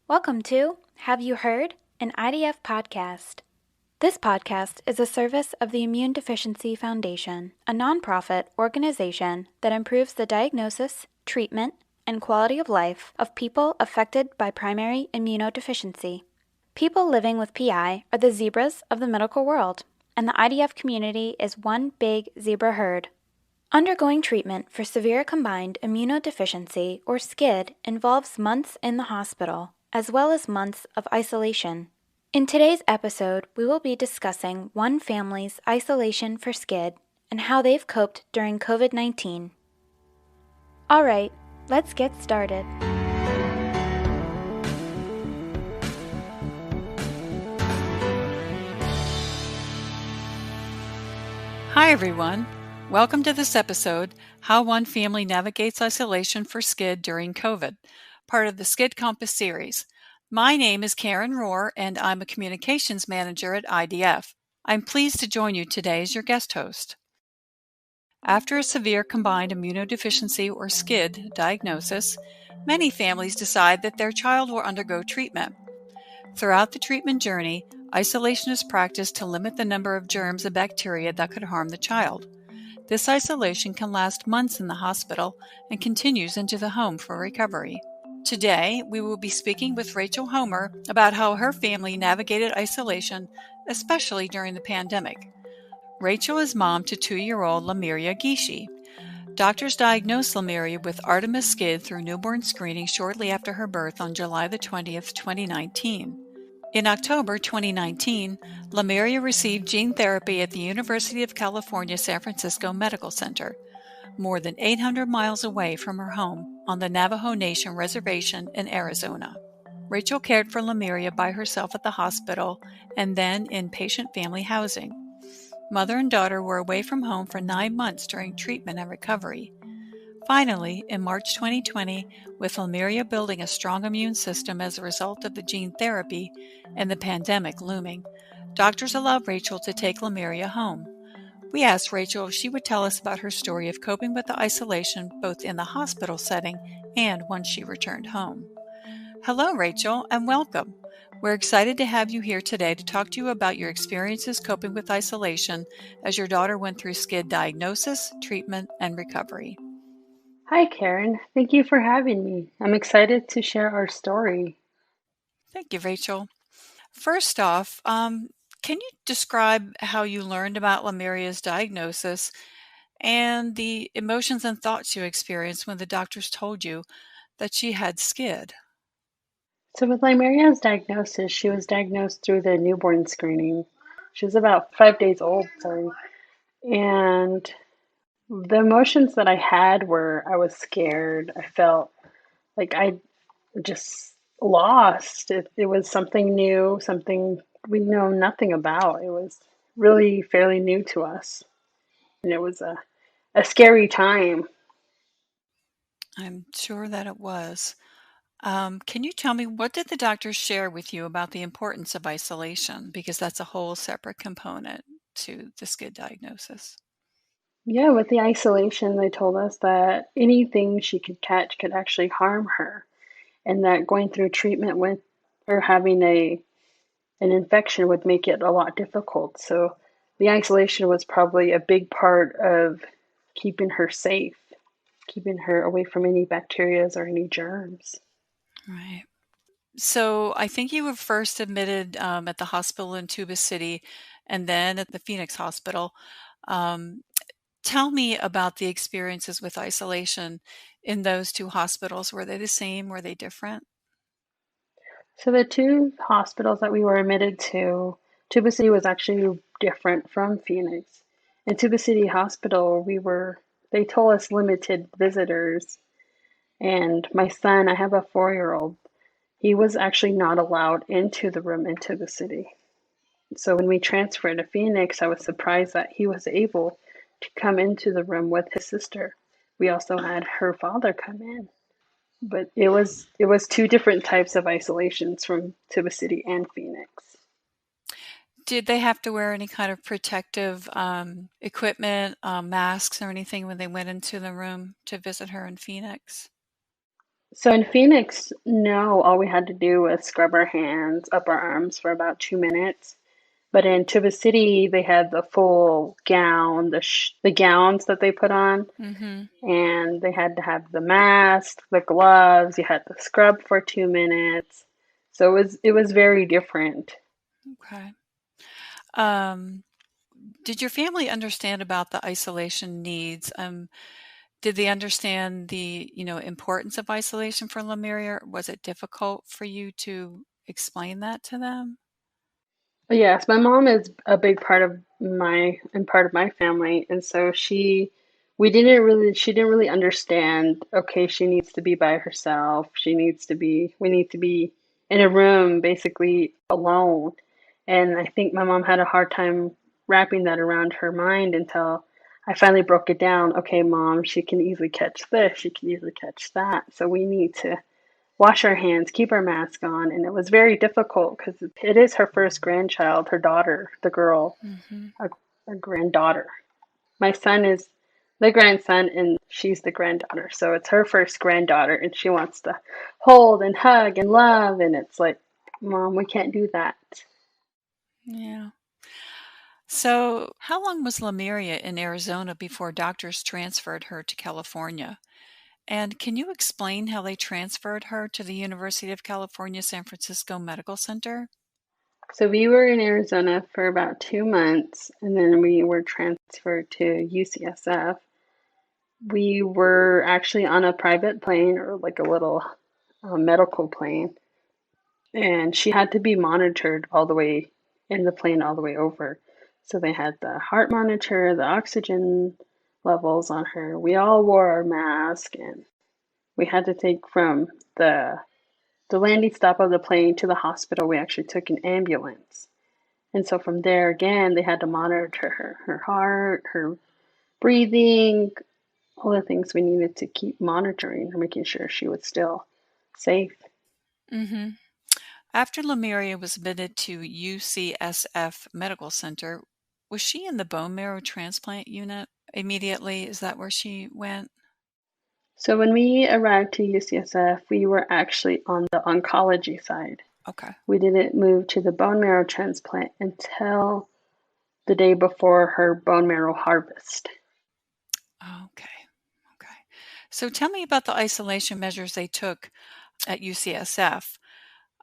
Welcome to Have You Heard? An IDF podcast. This podcast is a service of the Immune Deficiency Foundation, a nonprofit organization that improves the diagnosis, treatment, and quality of life of people affected by primary immunodeficiency. People living with PI are the zebras of the medical world, and the IDF community is one big zebra herd. Undergoing treatment for severe combined immunodeficiency, or SCID, involves months in the hospital, as well as months of isolation. In today's episode, we will be discussing one family's isolation for SCID and how they've coped during COVID-19. All right, let's get started. Hi everyone, welcome to this episode, How One Family Navigates Isolation for SCID During COVID, part of the SCID Compass series. My name is Karen Rohr and I'm a communications manager at IDF. I'm pleased to join you today as your guest host. After a severe combined immunodeficiency or SCID diagnosis, many families decide that their child will undergo treatment. Throughout the treatment journey, isolation is practiced to limit the number of germs and bacteria that could harm the child. This isolation can last months in the hospital and continues into the home for recovery. Today, we will be speaking with Rachel Homer about how her family navigated isolation, especially during the pandemic. Rachel is mom to 2-year-old Lamiria Gishi. Doctors diagnosed Lamiria with Artemis SCID through newborn screening shortly after her birth on July the 20th, 2019. In October 2019, Lamiria received gene therapy at the University of California, San Francisco Medical Center, more than 800 miles away from her home on the Navajo Nation Reservation in Arizona. Rachel cared for Lamiria by herself at the hospital and then in patient family housing. Mother and daughter were away from home for 9 months during treatment and recovery. Finally, in March 2020, with Lamiria building a strong immune system as a result of the gene therapy and the pandemic looming, doctors allowed Rachel to take Lamiria home. We asked Rachel if she would tell us about her story of coping with the isolation both in the hospital setting and once she returned home. Hello, Rachel, and welcome. We're excited to have you here today to talk to you about your experiences coping with isolation as your daughter went through SCID diagnosis, treatment, and recovery. Hi, Karen. Thank you for having me. I'm excited to share our story. Thank you, Rachel. First off, can you describe how you learned about Lamiria's diagnosis and the emotions and thoughts you experienced when the doctors told you that she had SCID? So, with Lymaria's diagnosis, she was diagnosed through the newborn screening. She was about 5 days old, and the emotions that I had were I was scared. I felt like I just lost. It was something new, something we know nothing about. It was really fairly new to us, and it was a scary time. I'm sure that it was. Can you tell me, what did the doctors share with you about the importance of isolation? Because that's a whole separate component to the SCID diagnosis. Yeah, with the isolation, they told us that anything she could catch could actually harm her, and that going through treatment with or having an infection would make it a lot difficult. So the isolation was probably a big part of keeping her safe, keeping her away from any bacteria or any germs. Right. So I think you were first admitted at the hospital in Tuba City and then at the Phoenix Hospital. Um, Tell me about the experiences with isolation in those two hospitals. Were they the same? Were they different? So the two hospitals that we were admitted to, Tuba City was actually different from Phoenix. In Tuba City Hospital, they told us limited visitors. And my son, I have a 4-year-old, he was actually not allowed into the room in Tuba City. So when we transferred to Phoenix, I was surprised that he was able to come into the room with his sister. We also had her father come in. But it was two different types of isolations from Tuba City and Phoenix. Did they have to wear any kind of protective equipment, masks or anything when they went into the room to visit her in Phoenix? So in Phoenix, no, all we had to do was scrub our hands up our arms for about 2 minutes. But in Tuba City, they had the full gown, the gowns that they put on, Mm-hmm. and they had to have the mask, the gloves. You had to scrub for 2 minutes, so it was very different. Okay. Um, did your family understand about the isolation needs? Did they understand the, importance of isolation for Lemuria? Was it difficult for you to explain that to them? Yes, my mom is a big part of my family, and so she didn't really understand, okay, she needs to be by herself. We need to be in a room basically alone. And I think my mom had a hard time wrapping that around her mind until I finally broke it down. Okay, mom, she can easily catch this, she can easily catch that. So we need to wash our hands, keep our mask on. And it was very difficult because it is her first grandchild, her daughter, the girl, Mm-hmm. our, our granddaughter. My son is the grandson and she's the granddaughter. So it's her first granddaughter and she wants to hold and hug and love. And it's like, Mom, we can't do that. Yeah. So, how long was Lemuria in Arizona before doctors transferred her to California? And can you explain how they transferred her to the University of California, San Francisco Medical Center? So we were in Arizona for about 2 months and then we were transferred to UCSF. We were actually on a private plane or like a little medical plane, and she had to be monitored all the way in the plane, all the way over. So they had the heart monitor, the oxygen levels on her. We all wore our mask, and we had to take from the landing stop of the plane to the hospital. We actually took an ambulance. And so from there again, they had to monitor her heart, her breathing, all the things we needed to keep monitoring or making sure she was still safe. Mm-hmm. After Lemuria was admitted to UCSF Medical Center, was she in the bone marrow transplant unit immediately? Is that where she went? So when we arrived to UCSF, we were actually on the oncology side. Okay. We didn't move to the bone marrow transplant until the day before her bone marrow harvest. Okay. Okay. So tell me about the isolation measures they took at UCSF,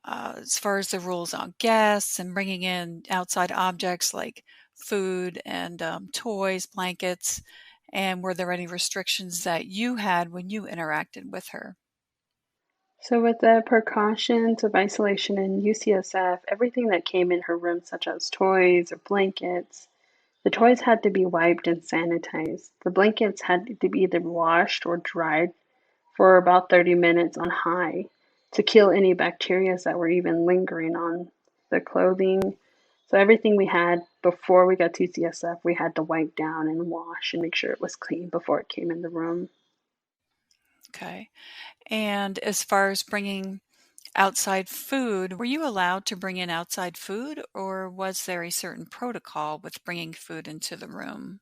as far as the rules on guests and bringing in outside objects like food and toys, blankets. And were there any restrictions that you had when you interacted with her? So with the precautions of isolation in UCSF, everything that came in her room, such as toys or blankets, the toys had to be wiped and sanitized. The blankets had to be either washed or dried for about 30 minutes on high to kill any bacteria that were even lingering on the clothing. So everything we had before we got to CSF, we had to wipe down and wash and make sure it was clean before it came in the room. Okay. And as far as bringing outside food, were you allowed to bring in outside food, or was there a certain protocol with bringing food into the room?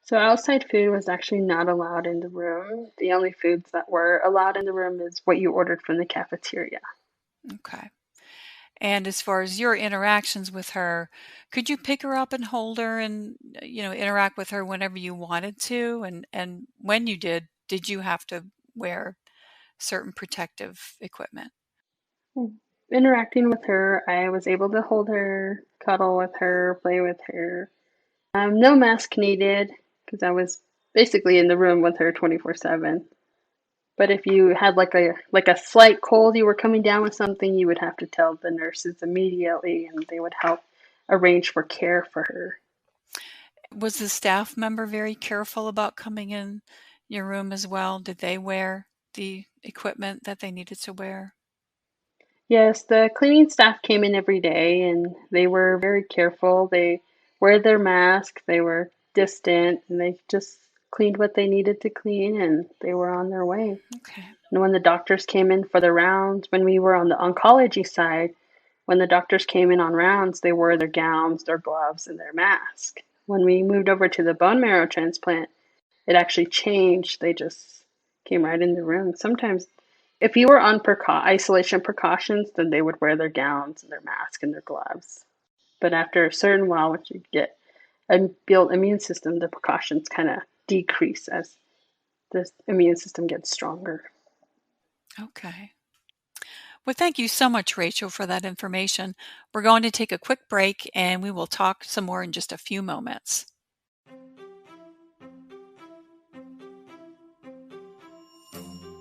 So outside food was actually not allowed in the room. The only foods that were allowed in the room is what you ordered from the cafeteria. Okay. And as far as your interactions with her, could you pick her up and hold her and, interact with her whenever you wanted to? And when you did you have to wear certain protective equipment? Interacting with her, I was able to hold her, cuddle with her, play with her. No mask needed because I was basically in the room with her 24/7. But if you had like a slight cold, you were coming down with something, you would have to tell the nurses immediately, and they would help arrange for care for her. Was the staff member very careful about coming in your room as well? Did they wear the equipment that they needed to wear? Yes, the cleaning staff came in every day, and they were very careful. They wear their mask, they were distant, and they just cleaned what they needed to clean, and they were on their way. Okay. And when the doctors came in for the rounds, when we were on the oncology side, when the doctors came in on rounds, they wore their gowns, their gloves, and their mask. When we moved over to the bone marrow transplant, it actually changed. They just came right in the room. Sometimes If you were on isolation precautions, then they would wear their gowns and their mask and their gloves. But after a certain while, once you get a built immune system, the precautions kind of decrease as the immune system gets stronger. Okay. Well, thank you so much, Rachel, for that information. We're going to take a quick break and we will talk some more in just a few moments.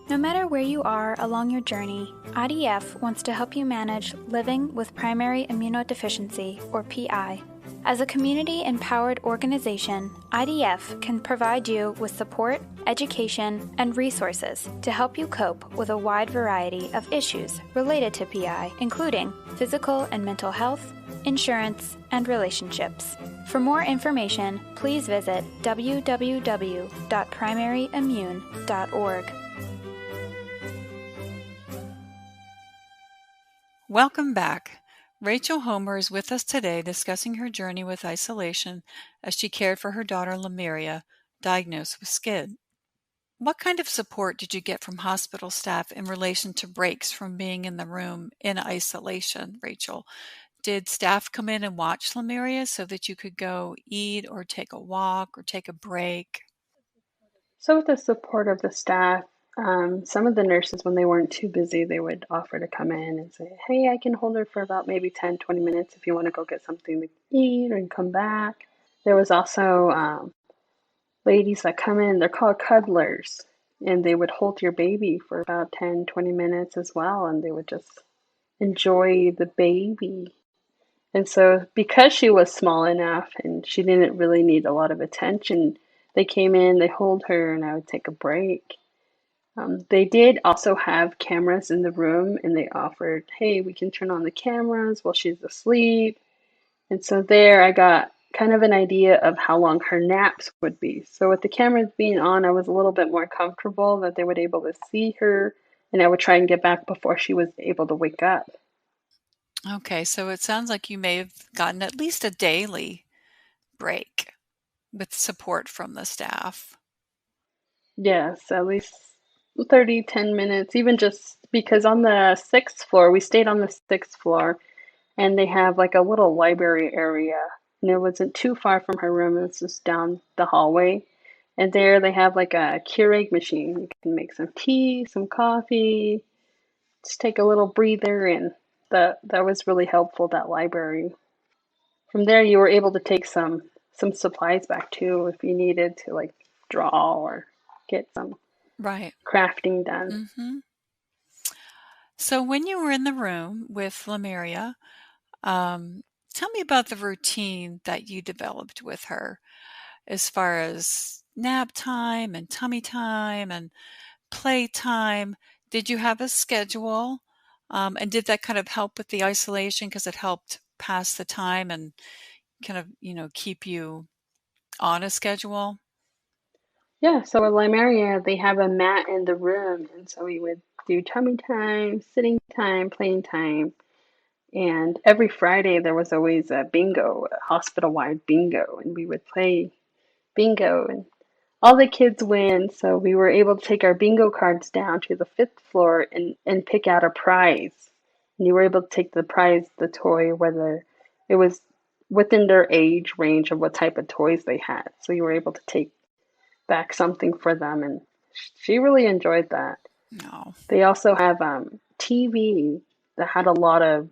No matter where you are along your journey, IDF wants to help you manage living with primary immunodeficiency, or PI. As a community-empowered organization, IDF can provide you with support, education, and resources to help you cope with a wide variety of issues related to PI, including physical and mental health, insurance, and relationships. For more information, please visit www.primaryimmune.org. Welcome back. Rachel Homer is with us today discussing her journey with isolation as she cared for her daughter Lemuria, diagnosed with SCID. What kind of support did you get from hospital staff in relation to breaks from being in the room in isolation, Rachel? Did staff come in and watch Lemuria so that you could go eat or take a walk or take a break? So with the support of the staff, some of the nurses, when they weren't too busy, they would offer to come in and say, hey, I can hold her for about maybe 10, 20 minutes if you want to go get something to eat and come back. There was also ladies that come in, they're called cuddlers, and they would hold your baby for about 10, 20 minutes as well, and they would just enjoy the baby. And so because she was small enough and she didn't really need a lot of attention, they came in, they hold her, and I would take a break. They did also have cameras in the room, and they offered, hey, we can turn on the cameras while she's asleep. And so there I got kind of an idea of how long her naps would be. So with the cameras being on, I was a little bit more comfortable that they would be able to see her, and I would try and get back before she was able to wake up. Okay, so it sounds like you may have gotten at least a daily break with support from the staff. Yes, at least 30, 10 minutes, even just because on the sixth floor, we stayed on the sixth floor, and they have like a little library area. And it wasn't too far from her room, it was just down the hallway. And there they have like a Keurig machine. You can make some tea, some coffee, just take a little breather, and that was really helpful, that library. From there you were able to take some supplies back too if you needed to like draw or get some Right. crafting done. Mm-hmm. So when you were in the room with Lemuria, tell me about the routine that you developed with her as far as nap time and tummy time and play time. Did you have a schedule? And did that kind of help with the isolation because it helped pass the time and kind of, keep you on a schedule? Yeah, so at Limeria, they have a mat in the room, and so we would do tummy time, sitting time, playing time, and every Friday there was always a bingo, a hospital-wide bingo, and we would play bingo, and all the kids win. So we were able to take our bingo cards down to the fifth floor and pick out a prize. And you were able to take the prize, the toy, whether it was within their age range of what type of toys they had. So you were able to take back something for them, and she really enjoyed that. No. They also have TV that had a lot of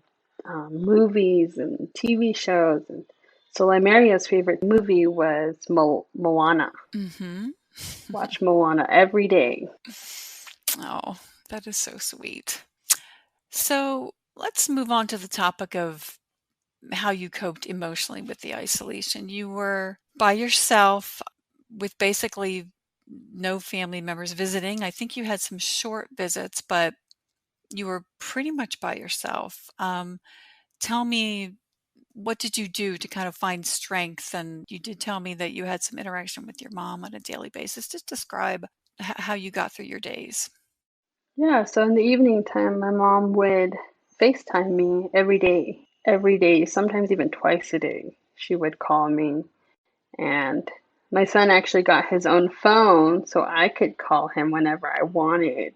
movies and TV shows, and so Limeria's favorite movie was Moana. Mm-hmm. Watch Moana every day. Oh, that is so sweet. So let's move on to the topic of how you coped emotionally with the isolation. You were by yourself with basically no family members visiting. I think you had some short visits, but you were pretty much by yourself. Tell me, what did you do to kind of find strength? And you did tell me that you had some interaction with your mom on a daily basis. Just describe how you got through your days. Yeah, so in the evening time, my mom would FaceTime me every day, sometimes even twice a day. She would call me, and my son actually got his own phone so I could call him whenever I wanted.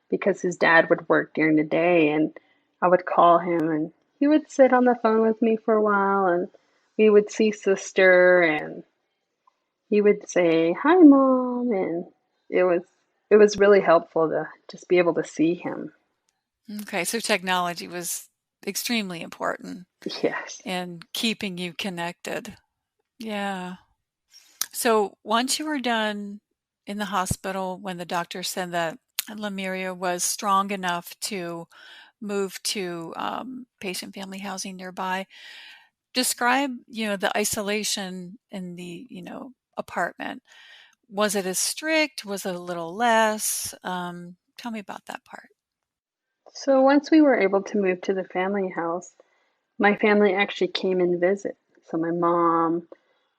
because his dad would work during the day, and I would call him and he would sit on the phone with me for a while, and we would see sister, and he would say, "Hi, Mom," and it was it was really helpful to just be able to see him. Okay, so technology was extremely important Yes. in keeping you connected. Yeah. So once you were done in the hospital, when the doctor said that Lemuria was strong enough to move to patient family housing nearby, describe, the isolation in the, apartment. Was it as strict? Was it a little less? Tell me about that part. So once we were able to move to the family house, my family actually came and visit. So my mom,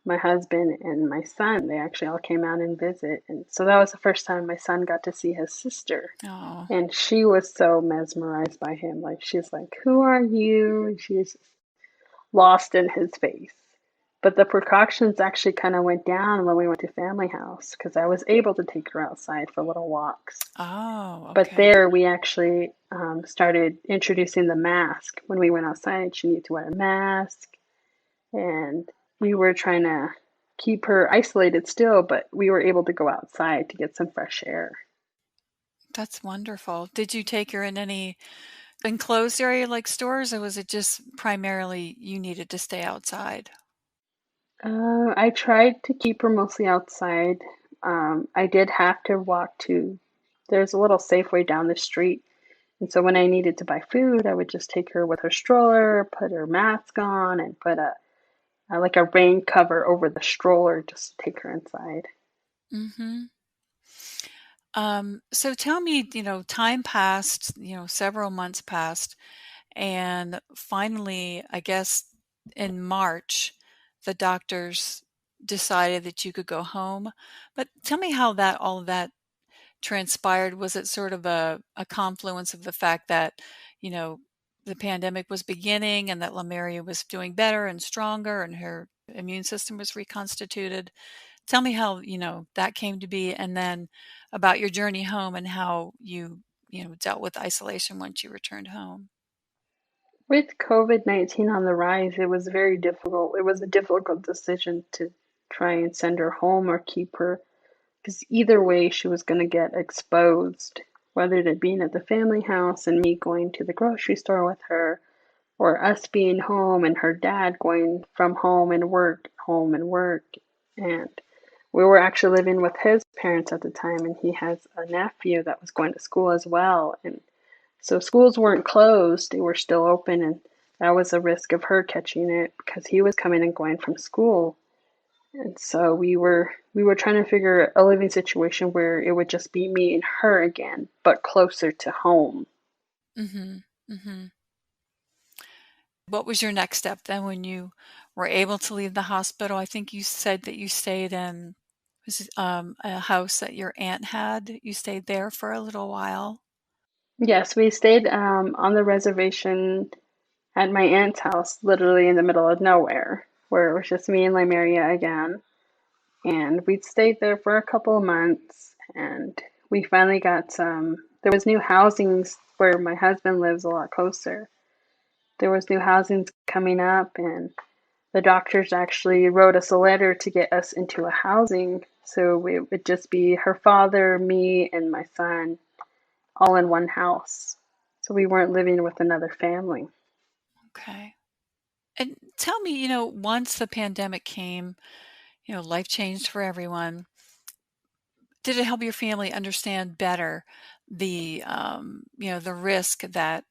my husband, and my son, they actually all came out and visit. And so that was the first time my son got to see his sister. Oh, And she was so mesmerized by him. Like, she's like, "Who are you?" And she's lost in his face. But the precautions actually kind of went down when we went to family house because I was able to take her outside for little walks. oh, But okay. there we actually started introducing the mask. When we went outside, she needed to wear a mask. And we were trying to keep her isolated still, but we were able to go outside to get some fresh air. That's wonderful. Did you take her in any enclosed area like stores, or was it just primarily you needed to stay outside? I tried to keep her mostly outside. I did have to walk to, there's a little Safeway down the street. And so when I needed to buy food, I would just take her with her stroller, put her mask on, and put like a rain cover over the stroller just to take her inside. Mm-hmm. So tell me, time passed, several months passed, and finally, I guess in March, the doctors decided that you could go home. But tell me how that all of that transpired. Was it sort of a confluence of the fact that, you know, the pandemic was beginning and that Lemuria was doing better and stronger and her immune system was reconstituted? Tell me how, that came to be, and then about your journey home and how you dealt with isolation once you returned home. With COVID-19 on the rise, it was very difficult. It was a difficult decision to try and send her home or keep her, because either way, she was going to get exposed, whether it being at the family house and me going to the grocery store with her, or us being home and her dad going from home and work. And we were actually living with his parents at the time, and he has a nephew that was going to school as well. And so schools weren't closed, they were still open, and that was a risk of her catching it because he was coming and going from school. And so we were trying to figure a living situation where it would just be me and her again, but closer to home. Mhm. Mhm. What was your next step then when you were able to leave the hospital? I think you said that you stayed in a house that your aunt had. You stayed there for a little while. Yes, we stayed on the reservation at my aunt's house, literally in the middle of nowhere, where it was just me and Limeria again. And we'd stayed there for a couple of months, and we finally got there was new housings where my husband lives a lot closer. There was new housings coming up, and the doctors actually wrote us a letter to get us into a housing. So it would just be her father, me, and my son all in one house. So we weren't living with another family. Okay. And tell me, once the pandemic came, life changed for everyone. Did it help your family understand better the risk that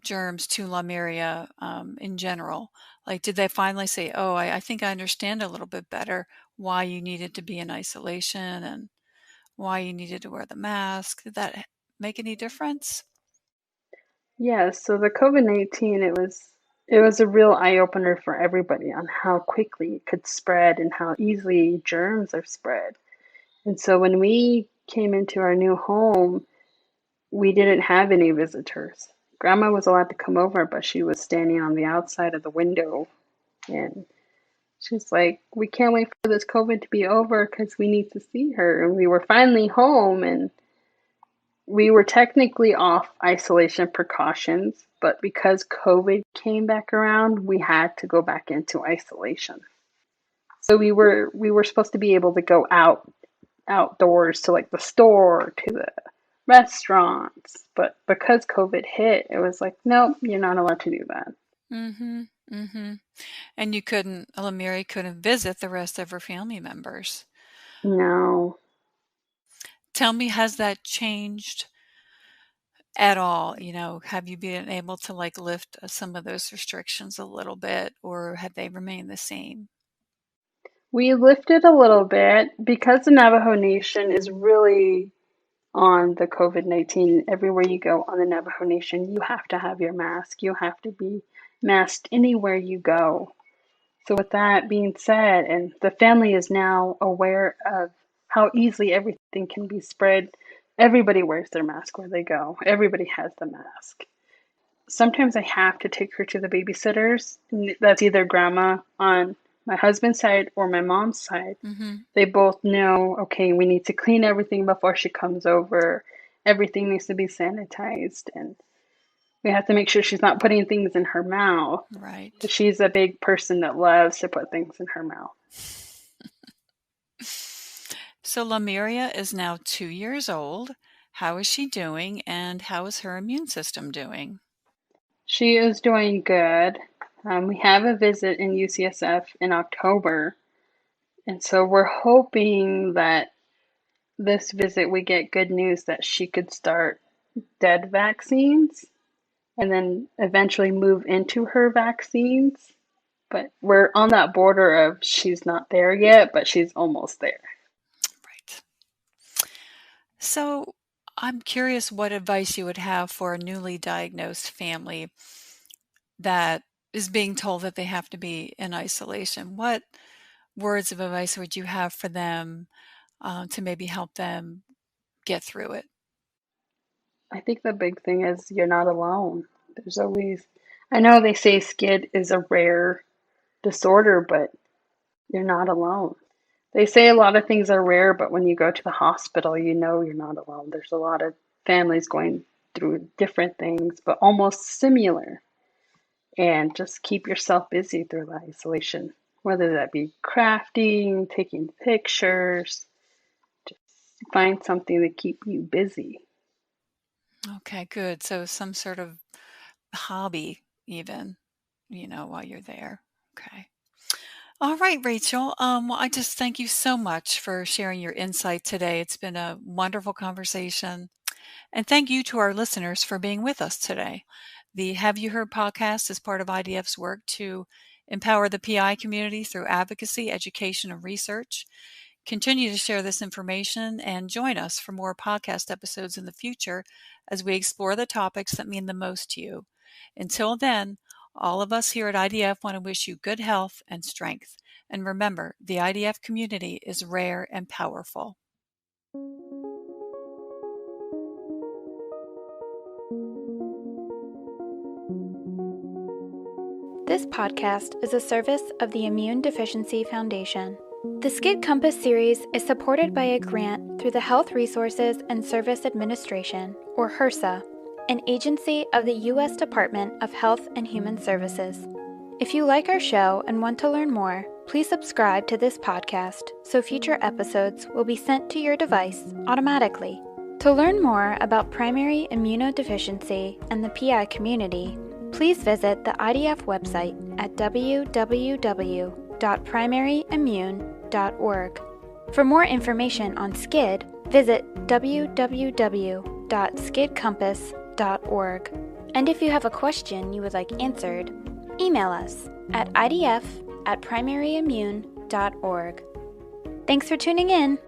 germs to Lemuria in general? Like, did they finally say, "Oh, I think I understand a little bit better why you needed to be in isolation and why you needed to wear the mask"? Did that make any difference? Yes, so the COVID-19, it was a real eye opener for everybody on how quickly it could spread and how easily germs are spread. And so when we came into our new home, we didn't have any visitors. Grandma was allowed to come over, but she was standing on the outside of the window, and she's like, "We can't wait for this COVID to be over because we need to see her." And we were finally home, and We were technically off isolation precautions, but because COVID came back around, we had to go back into isolation. So we were supposed to be able to go outdoors to like the store, to the restaurants, but because COVID hit, it was like, nope, you're not allowed to do that. Mm-hmm. Mm-hmm. And you couldn't, Mary couldn't visit the rest of her family members. No. Tell me, has that changed at all? Have you been able to like lift some of those restrictions a little bit, or have they remained the same? We lifted a little bit because the Navajo Nation is really on the COVID-19. Everywhere you go on the Navajo Nation, you have to have your mask. You have to be masked anywhere you go. So with that being said, and the family is now aware of how easily everything can be spread, everybody wears their mask where they go. Everybody has the mask. Sometimes I have to take her to the babysitters. That's either grandma on my husband's side or my mom's side. Mm-hmm. They both know, okay, we need to clean everything before she comes over. Everything needs to be sanitized, and we have to make sure she's not putting things in her mouth. Right. She's a big person that loves to put things in her mouth. So Lemuria is now 2 years old. How is she doing, and how is her immune system doing? She is doing good. We have a visit in UCSF in October, and so we're hoping that this visit we get good news that she could start dead vaccines and then eventually move into her vaccines. But we're on that border of she's not there yet, but she's almost there. Right. So I'm curious what advice you would have for a newly diagnosed family that is being told that they have to be in isolation. What words of advice would you have for them to maybe help them get through it? I think the big thing is you're not alone. There's always, I know they say SCID is a rare disorder, but you're not alone. They say a lot of things are rare, but when you go to the hospital, you know you're not alone. There's a lot of families going through different things, but almost similar. And just keep yourself busy through the isolation, whether that be crafting, taking pictures, just find something to keep you busy. Okay, good. So some sort of hobby even, while you're there. Okay. All right, Rachel. Well, I just thank you so much for sharing your insight today. It's been a wonderful conversation. And thank you to our listeners for being with us today. The Have You Heard podcast is part of IDF's work to empower the PI community through advocacy, education, and research. Continue to share this information and join us for more podcast episodes in the future as we explore the topics that mean the most to you. Until then, all of us here at IDF want to wish you good health and strength. And remember, the IDF community is rare and powerful. This podcast is a service of the Immune Deficiency Foundation. The SCID Compass series is supported by a grant through the Health Resources and Service Administration, or HRSA, an agency of the U.S. Department of Health and Human Services. If you like our show and want to learn more, please subscribe to this podcast so future episodes will be sent to your device automatically. To learn more about primary immunodeficiency and the PI community, please visit the IDF website at www.primaryimmune.org. For more information on SCID, visit www.scidcompass.org. And if you have a question you would like answered, email us at idf@primaryimmune.org. Thanks for tuning in.